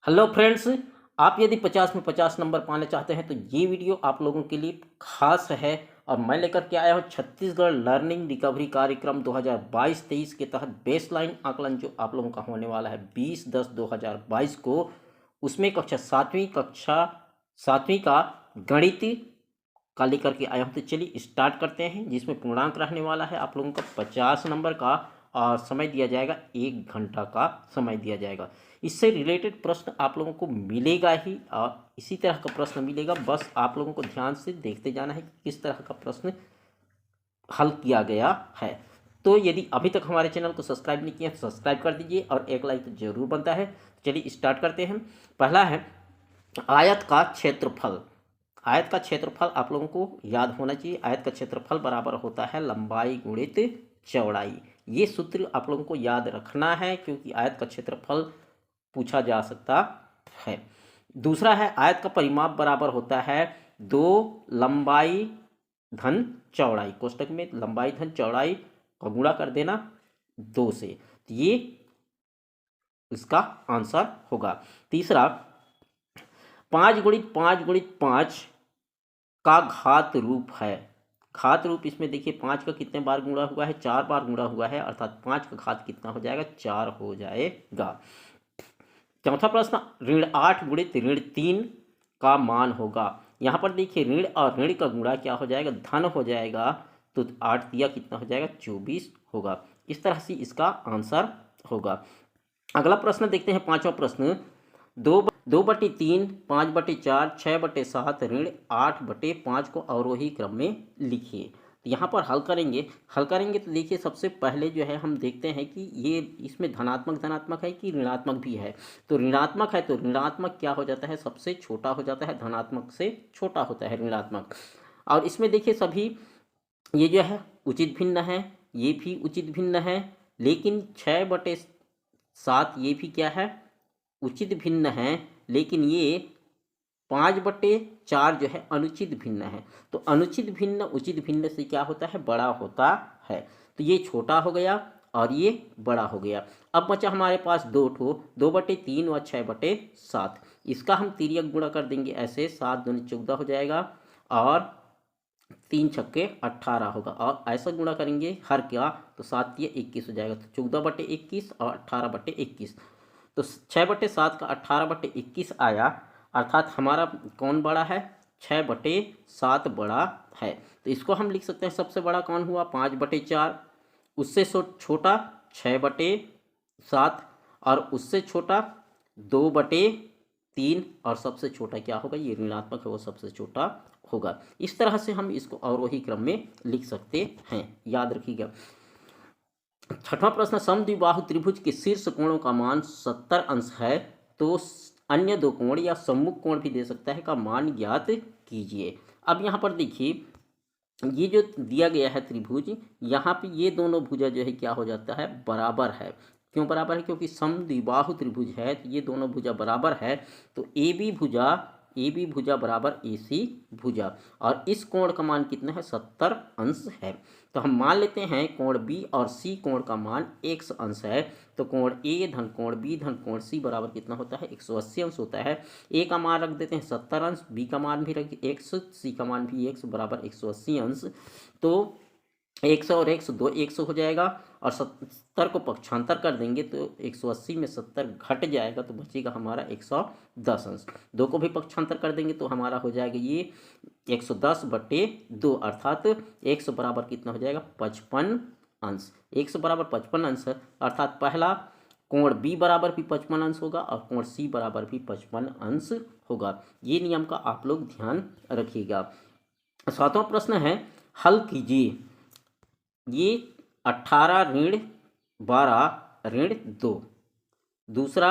Hello friends, आप यदि 50 में 50 नंबर पाना चाहते हैं तो ये वीडियो आप लोगों के लिए खास है। और मैं लेकर के आया हूँ छत्तीसगढ़ लर्निंग रिकवरी कार्यक्रम 2022-23 के तहत बेसलाइन आकलन जो आप लोगों का होने वाला है 20-10-2022 को। उसमें कक्षा सातवीं का गणित का लेकर के आया हूँ। तो चलिए स्टार्ट करते हैं, जिसमें पूर्णांक रहने वाला है आप लोगों का 50 नंबर का। और समय दिया जाएगा 1 घंटा का समय दिया जाएगा। इससे रिलेटेड प्रश्न आप लोगों को मिलेगा ही, और इसी तरह का प्रश्न मिलेगा। बस आप लोगों को ध्यान से देखते जाना है कि किस तरह का प्रश्न हल किया गया है। तो यदि अभी तक हमारे चैनल को सब्सक्राइब नहीं किया तो सब्सक्राइब कर दीजिए, और एक लाइक तो जरूर बनता है। चलिए स्टार्ट करते हैं। पहला है आयत का क्षेत्रफल। आयत का क्षेत्रफल आप लोगों को याद होना चाहिए। आयत का क्षेत्रफल बराबर होता है लंबाई गुणित चौड़ाई। ये सूत्र आप लोगों को याद रखना है, क्योंकि आयत का क्षेत्रफल पूछा जा सकता है। दूसरा है आयत का परिमाप बराबर होता है 2 लंबाई धन चौड़ाई। कोष्टक में लंबाई धन चौड़ाई का गुणा कर देना 2 से। तो ये इसका आंसर होगा। तीसरा 5 × 5 × 5 का घात रूप है। घात रूप इसमें देखिए 5 का कितने बार गुणा हुआ है, 4 बार गुणा हुआ है, अर्थात 5 का घात कितना हो जाएगा, 4 हो जाएगा। चौथा प्रश्न ऋण 8 × ऋण 3 का मान होगा। यहाँ पर देखिए ऋण और ऋण का गुणा क्या हो जाएगा, धन हो जाएगा। तो 8 दिया कितना हो जाएगा, 24 होगा। इस तरह से इसका आंसर होगा। अगला प्रश्न देखते हैं, पांचवा प्रश्न 2/3, 5/4, 6/7 ऋण 8/5 को अवरोही क्रम में लिखिए। तो यहाँ पर हल करेंगे तो देखिए सबसे पहले जो है हम देखते हैं कि ये इसमें धनात्मक है कि ऋणात्मक भी है। तो ऋणात्मक है तो ऋणात्मक क्या हो जाता है, सबसे छोटा हो जाता है, धनात्मक से छोटा होता है ऋणात्मक। और इसमें देखिए सभी ये जो है उचित भिन्न है, ये भी उचित भिन्न है, लेकिन 6/7 ये भी क्या है, उचित भिन्न है। लेकिन ये 5/4 जो है अनुचित भिन्न है। तो अनुचित भिन्न उचित भिन्न से क्या होता है, बड़ा होता है। तो ये छोटा हो गया और ये बड़ा हो गया। अब बचा हमारे पास 2/3 व 6/7। इसका हम तिर्यक गुणा कर देंगे ऐसे, 7 दूनी 14 हो जाएगा, और 3 छक्के 18 होगा। और ऐसा गुणा करेंगे हर क्या, तो 7 तिया 21 हो जाएगा। तो 14/21 और 18/21। तो 6/7 का 18/21 आया, अर्थात हमारा कौन बड़ा है, 6/7 बड़ा है। तो इसको हम लिख सकते हैं, सबसे बड़ा कौन हुआ, 5/4, उससे छोटा 6/7, और उससे छोटा 2/3, और सबसे छोटा क्या होगा, ये ऋणात्मक है वो सबसे छोटा होगा। इस तरह से हम इसको अवरोही क्रम में लिख सकते हैं, याद रखिएगा। छठवां प्रश्न समद्विबाहु त्रिभुज के शीर्ष कोणों का मान 70 अंश है, तो अन्य 2 कोण या सम्मुख कोण भी दे सकता है, का मान ज्ञात कीजिए। अब यहाँ पर देखिए ये जो दिया गया है त्रिभुज, यहाँ पे ये दोनों भुजा जो है क्या हो जाता है, बराबर है। क्यों बराबर है, क्योंकि समद्विबाहु त्रिभुज है, तो ये दोनों भुजा बराबर है। तो ए बी भुजा बराबर ए सी भुजा, और इस कोण का मान कितना है, 70 अंश है। तो हम मान लेते हैं कोण बी और सी कोण का मान 100 अंश है। तो कोण ए धन कोण बी धन कोण सी बराबर कितना होता है, 180 अंश होता है। ए का मान रख देते हैं 70 अंश, बी का मान भी रख 100, सी का मान भी 100 बराबर 180 अंश। तो 100 और 100 100 हो जाएगा, और 70 को पक्षांतर कर देंगे तो 180 में 70 घट जाएगा, तो बचेगा हमारा 110 अंश। 2 को भी पक्षांतर कर देंगे तो हमारा हो जाएगा ये 110/2, अर्थात 100 बराबर कितना हो जाएगा, 55 अंश। 100 बराबर 55 अंश, अर्थात पहला कोण बी बराबर भी 55 अंश होगा, और कोण सी बराबर भी 55 अंश होगा। ये नियम का आप लोग ध्यान रखिएगा। 7वां प्रश्न है, हल कीजिए। ये 18 ऋण 12 ऋण 2, दूसरा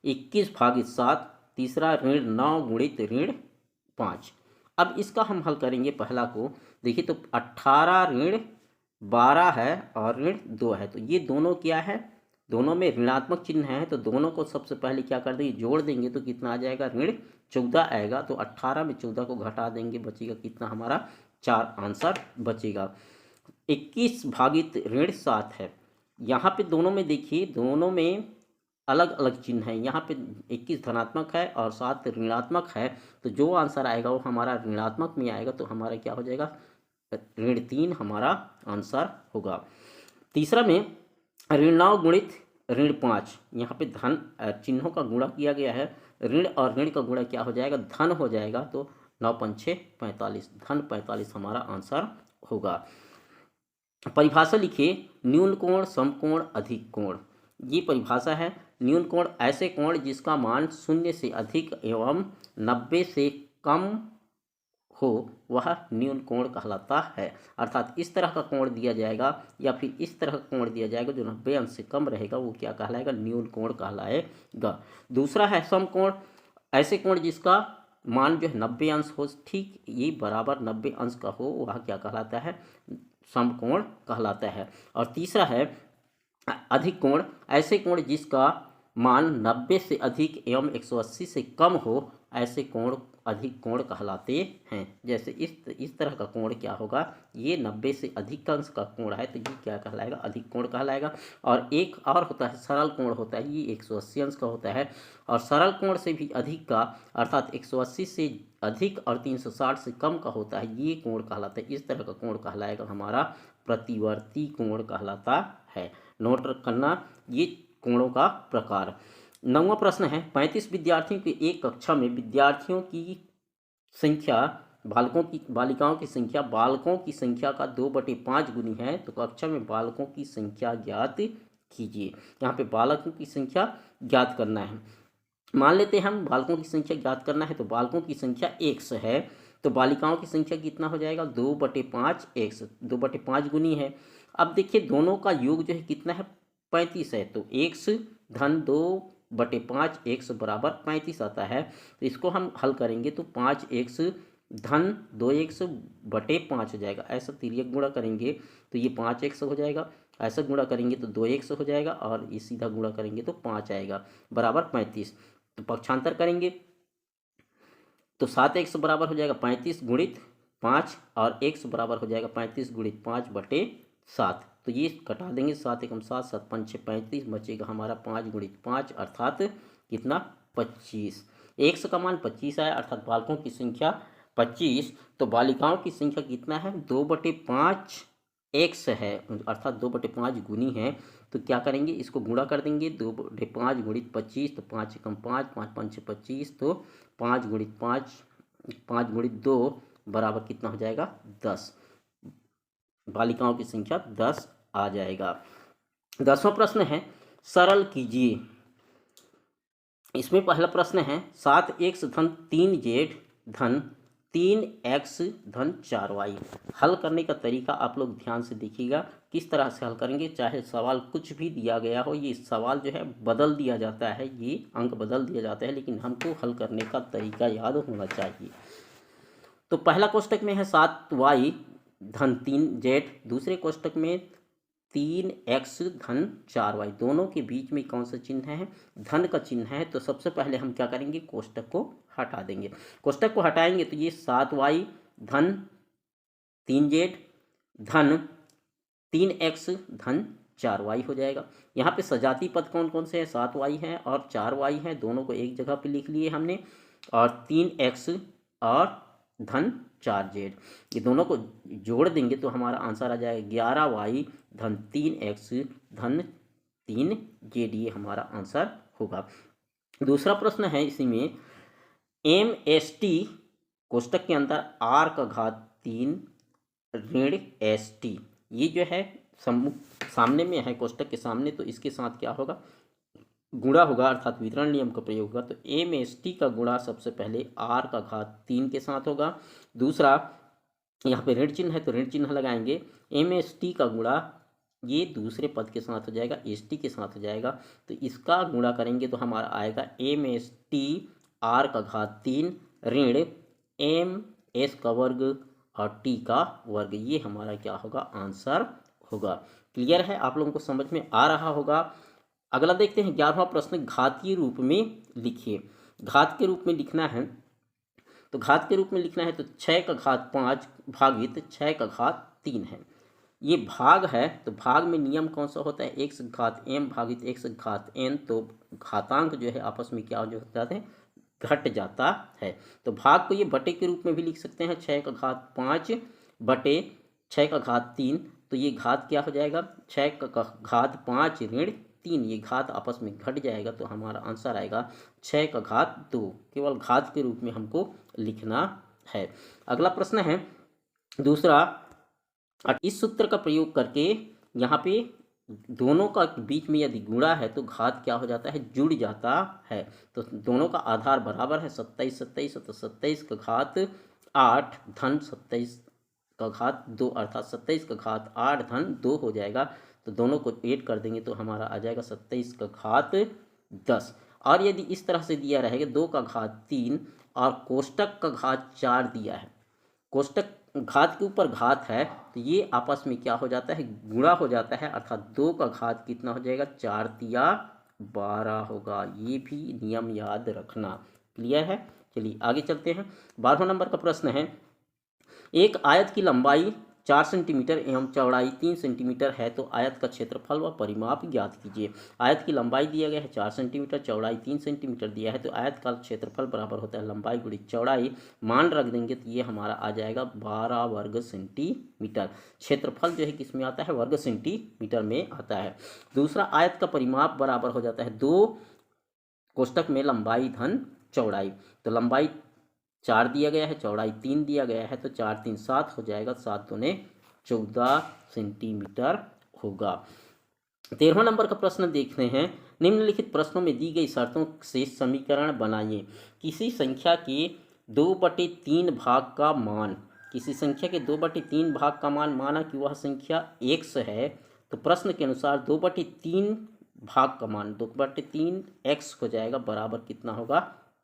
21/7, तीसरा ऋण 9 गुणित ऋण 5। अब इसका हम हल करेंगे। पहला को देखिए तो 18 ऋण 12 है और ऋण 2 है, तो ये दोनों क्या है, दोनों में ऋणात्मक चिन्ह है। तो दोनों को सबसे पहले क्या कर देंगे, जोड़ देंगे, तो कितना आ जाएगा, ऋण 14 आएगा। तो 18 में 14 को घटा देंगे, बचेगा कितना हमारा, 4 आंसर बचेगा। 21 भागित ऋण 7 है। यहाँ पे दोनों में देखिए, दोनों में अलग अलग चिन्ह है। यहाँ पे 21 धनात्मक है और 7 ऋणात्मक है, तो जो आंसर आएगा वो हमारा ऋणात्मक में आएगा, तो हमारा क्या हो जाएगा, ऋण 3 हमारा आंसर होगा। तीसरा में ऋण 9 गुणित ऋण 5, यहाँ पे धन चिन्हों का गुणा किया गया है, ऋण और ऋण का गुणा क्या हो जाएगा, धन हो जाएगा, तो 9 पंच 45, धन 45 हमारा आंसर होगा। परिभाषा लिखिए, न्यून कोण, समकोण, अधिक कोण। ये परिभाषा है। न्यून कोण ऐसे कोण जिसका मान 0 से अधिक एवं 90 से कम हो वह न्यून कोण कहलाता है। अर्थात इस तरह का कोण दिया जाएगा या फिर इस तरह का कोण दिया जाएगा जो 90 अंश से कम रहेगा, वो क्या कहलाएगा, न्यून कोण कहलाएगा। दूसरा है समकोण, ऐसे कोण जिसका मान जो है 90 अंश हो, ठीक ये बराबर 90 अंश का हो, वह क्या कहलाता है, समकोण कहलाता है। और तीसरा है अधिक कोण, ऐसे कोण जिसका मान 90 से अधिक एवं 180 से कम हो, ऐसे कोण अधिक कोण कहलाते हैं। जैसे इस तरह का कोण क्या होगा, ये 90 से अधिक अंश का कोण है, तो ये क्या कहलाएगा, अधिक कोण कहलाएगा। और एक और होता है सरल कोण होता है, ये 180 अंश का होता है, और सरल कोण से भी अधिक का अर्थात 180 से अधिक और 360 से कम का होता है, ये कोण कहलाता है। इस तरह का कोण कहलाएगा हमारा प्रतिवर्ती कोण कहलाता है। नोट करना ये कोणों का प्रकार। 9वां प्रश्न है, 35 विद्यार्थियों की एक कक्षा में विद्यार्थियों की संख्या बालिकाओं की संख्या बालकों की संख्या का 2/5 गुनी है, तो कक्षा में बालकों की संख्या ज्ञात कीजिए। यहाँ पे बालकों की संख्या ज्ञात करना है। मान लेते हैं हम बालकों की संख्या ज्ञात करना है, तो बालकों की संख्या 100 है, तो बालिकाओं की संख्या कितना हो जाएगा, 2/5 100, 2/5 गुनी है। अब देखिए दोनों का योग जो है कितना है, 35 है, तो 100 धन 2/5 100 बराबर 35 आता है। तो इसको हम हल करेंगे तो 5 100 धन 2 100 बटे 5 हो जाएगा। ऐसा तिर्यक गुणा करेंगे तो ये 5 100 हो जाएगा, ऐसा गुणा करेंगे तो 2 100 हो जाएगा, और ये सीधा गुणा करेंगे तो 5 आएगा बराबर 35। तो पक्षांतर करेंगे तो 7 100 बराबर हो जाएगा 35 गुणित 5, और 100 बराबर हो जाएगा 35 गुणित 5/7। तो ये कटा देंगे, 7 एकम 7, 7 पंच 35, बचेगा हमारा 5 गुणित 5 अर्थात कितना, 25। 100 का मान 25 आया, अर्थात बालकों की संख्या 25, तो बालिकाओं की संख्या कितना है, 2/5 100 है, अर्थात 2/5 गुनी है। तो क्या करेंगे, इसको गुणा कर देंगे, 2/5 गुणित 25, तो 5 एकम 5, 5 पंच 25, तो 5 गुणित 5, 5 गुणित 2 बराबर कितना हो जाएगा, 10। बालिकाओं की संख्या 10 आ जाएगा। 10वां प्रश्न है, सरल कीजिए। इसमें पहला प्रश्न है 7x धन 3z धन 3x धन 4y। हल करने का तरीका आप लोग ध्यान से देखिएगा, किस तरह से हल करेंगे। चाहे सवाल कुछ भी दिया गया हो, ये सवाल जो है बदल दिया जाता है, ये अंक बदल दिया जाता है, लेकिन हमको हल करने का तरीका याद होना चाहिए। तो पहला कोष्टक में है 7y धन 3z, दूसरे कोष्टक में 3x धन 4y, दोनों के बीच में कौन सा चिन्ह है, धन का चिन्ह है। तो सबसे पहले हम क्या करेंगे, कोष्टक को हटा देंगे। कोष्टक को हटाएंगे तो ये 7y धन 3z धन 3x धन 4y हो जाएगा। यहाँ पे सजाती पद कौन कौन से हैं, 7y है और 4y है, दोनों को एक जगह पे लिख लिए हमने, और 3x और धन 4z, ये दोनों को जोड़ देंगे तो हमारा आंसर आ जाएगा 11y धन 3x धन 3z, ये हमारा आंसर होगा। दूसरा प्रश्न है इसी में, MST कोष्टक के अंदर r का घात 3 ऋण ST, ये जो है सामने में है, कोष्टक के सामने, तो इसके साथ क्या होगा, गुणा होगा, अर्थात वितरण नियम का प्रयोग होगा। तो MST का गुणा सबसे पहले r का घात 3 के साथ होगा। दूसरा यहाँ पे ऋण चिन्ह है तो ऋण चिन्ह लगाएंगे, MST का गुणा ये दूसरे पद के साथ हो जाएगा, ST के साथ हो जाएगा, तो इसका गुणा करेंगे तो हमारा आएगा MST r का घात 3 ऋण MS का वर्ग और T का वर्ग, ये हमारा क्या होगा, आंसर होगा। क्लियर है, आप लोगों को समझ में आ रहा होगा। अगला देखते हैं 11वां प्रश्न, घातीय रूप में लिखिए। घात के रूप में लिखना है, तो घात के रूप में लिखना है तो 6 का घात 5 भागित 6 का घात 3 है। ये भाग है तो भाग में नियम कौन सा होता है, x घात m भागित x घात n, तो घातांक जो है आपस में क्या हो जाते हैं, घट जाता है। तो भाग को ये बटे के रूप में भी लिख सकते हैं, 6 का घात 5 बटे 6 का घात 3, तो ये घात क्या हो जाएगा, 6 का घात 5 ऋण 3, ये घात आपस में घट जाएगा तो हमारा आंसर आएगा 6 का घात 2, केवल घात के रूप में हमको लिखना है। अगला प्रश्न है दूसरा, इस सूत्र का प्रयोग करके यहाँ पे दोनों का बीच में यदि गुणा है तो घात क्या हो जाता है, जुड़ जाता है। तो दोनों का आधार बराबर है 27 27, तो 27 का घात 8 धन 27 का घात 2, अर्थात 27 का घात 8 धन 2 हो जाएगा। तो दोनों को ऐड कर देंगे तो हमारा आ जाएगा 27 का घात 10। और यदि इस तरह से दिया रहेगा 2 का घात 3 और कोष्टक का घात 4 दिया है, कोष्टक घात के ऊपर घात है तो ये आपस में क्या हो जाता है, गुणा हो जाता है, अर्थात 2 का घात कितना हो जाएगा, 4 तिया 12 होगा। ये भी नियम याद रखना। क्लियर है। चलिए आगे चलते हैं। 12वां नंबर का प्रश्न है, एक आयत की लंबाई 4 सेंटीमीटर एवं चौड़ाई 3 सेंटीमीटर है तो आयत का क्षेत्रफल व परिमाप ज्ञात कीजिए। आयत की लंबाई दिया गया है 4 सेंटीमीटर, चौड़ाई 3 सेंटीमीटर दिया है, तो आयत का क्षेत्रफल बराबर होता है लंबाई गुणित चौड़ाई, मान रख देंगे तो ये हमारा आ जाएगा 12 वर्ग सेंटीमीटर। क्षेत्रफल जो है किस में आता है, वर्ग सेंटीमीटर में आता है। दूसरा, आयत का परिमाप बराबर हो जाता है 2 कोष्टक में लंबाई धन चौड़ाई, तो लंबाई 4 दिया गया है, चौड़ाई 3 दिया गया है, तो 4 3 7 हो जाएगा, 7 दूने 14 सेंटीमीटर होगा। 13वां नंबर का प्रश्न देखते हैं, निम्नलिखित प्रश्नों में दी गई शर्तों से समीकरण बनाइए। किसी संख्या के 2/3 भाग का मान, किसी संख्या के 2/3 भाग का मान माना कि वह संख्या x है, तो प्रश्न के अनुसार 2/3 भाग का मान 2/3 x हो जाएगा, बराबर कितना होगा,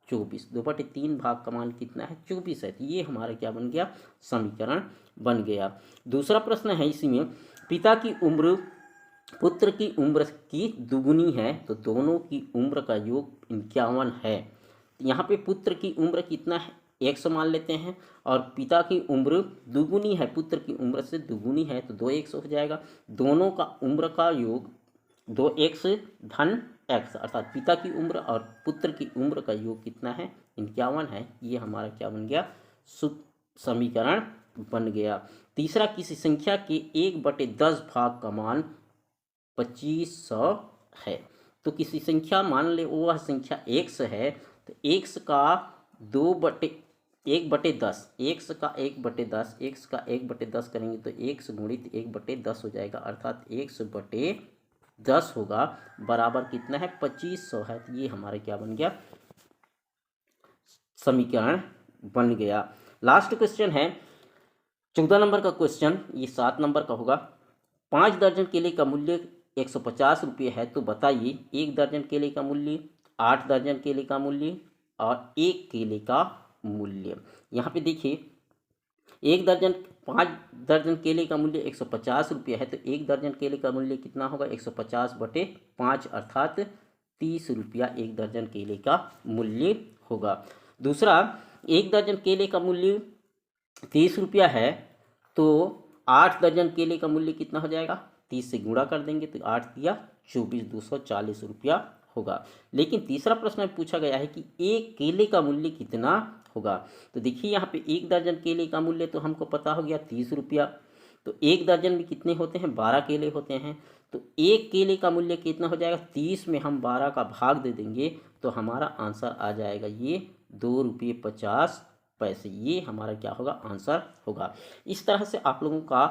24। 2/3 भाग का मान कितना है, 24 है। तो ये हमारा क्या बन गया, समीकरण बन गया। दूसरा प्रश्न है इसी में, पिता की उम्र पुत्र की उम्र की दुगुनी है तो दोनों की उम्र का योग 51 है। यहाँ पे पुत्र की उम्र कितना है, 100 मान लेते हैं, और पिता की उम्र दुगुनी है, पुत्र की उम्र से दुगुनी है, तो 2x हो जाएगा। दोनों का उम्र का योग 2x धन x, अर्थात पिता की उम्र और पुत्र की उम्र का योग कितना है, 51 है। ये हमारा क्या बन गया, समीकरण बन गया। तीसरा, किसी संख्या के 1/10 भाग का मान 2500 है, तो किसी संख्या मान ले वह संख्या x है, तो x का 1/10, x का 1/10, x का 1/10 करेंगे तो x गुणित 1/10 हो जाएगा, अर्थात x/10 होगा, बराबर कितना है, 2500 है। तो ये हमारा क्या बन गया, समीकरण बन गया। लास्ट क्वेश्चन है 14 नंबर का क्वेश्चन, ये 7 नंबर का होगा। 5 दर्जन केले का मूल्य 150 रुपये है, तो बताइए 1 दर्जन केले का मूल्य, 8 दर्जन केले का मूल्य और 1 केले का मूल्य। यहाँ पे देखिए 5 दर्जन केले का मूल्य 150 रुपये है, तो 1 दर्जन केले का मूल्य कितना होगा, 150/5, अर्थात 30 रुपया 1 दर्जन केले का मूल्य होगा। दूसरा, 1 दर्जन केले का मूल्य 30 रुपया है, तो 8 दर्जन केले का मूल्य कितना हो जाएगा, 30 से गुणा कर देंगे तो 8 दिया 24, 240 रुपया होगा। लेकिन तीसरा प्रश्न में पूछा गया है कि 1 केले का मूल्य कितना होगा। तो देखिए यहाँ पे 1 दर्जन केले का मूल्य तो हमको पता हो गया 30 रुपया, तो 1 दर्जन में कितने होते हैं, 12 केले होते हैं, तो 1 केले का मूल्य कितना हो जाएगा, 30 में हम 12 का भाग दे देंगे तो हमारा आंसर आ जाएगा ये 2.50 रुपये। ये हमारा क्या होगा, आंसर होगा। इस तरह से आप लोगों का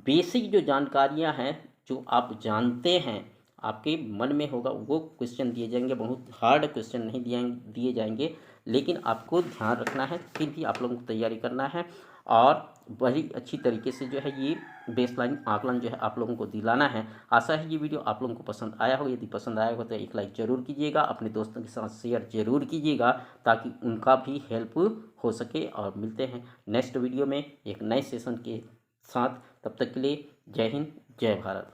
बेसिक जो जानकारियां हैं, जो आप जानते हैं, आपके मन में होगा, वो क्वेश्चन दिए जाएंगे। बहुत हार्ड क्वेश्चन नहीं दिए जाएंगे, लेकिन आपको ध्यान रखना है, फिर भी आप लोगों को तैयारी करना है और बड़ी अच्छी तरीके से जो है ये बेसलाइन आकलन जो है आप लोगों को दिलाना है। आशा है ये वीडियो आप लोगों को पसंद आया हो। यदि पसंद आया हो तो एक लाइक ज़रूर कीजिएगा, अपने दोस्तों के साथ शेयर ज़रूर कीजिएगा ताकि उनका भी हेल्प हो सके। और मिलते हैं नेक्स्ट वीडियो में एक नए सेशन के साथ। तब तक के लिए जय हिंद, जय भारत।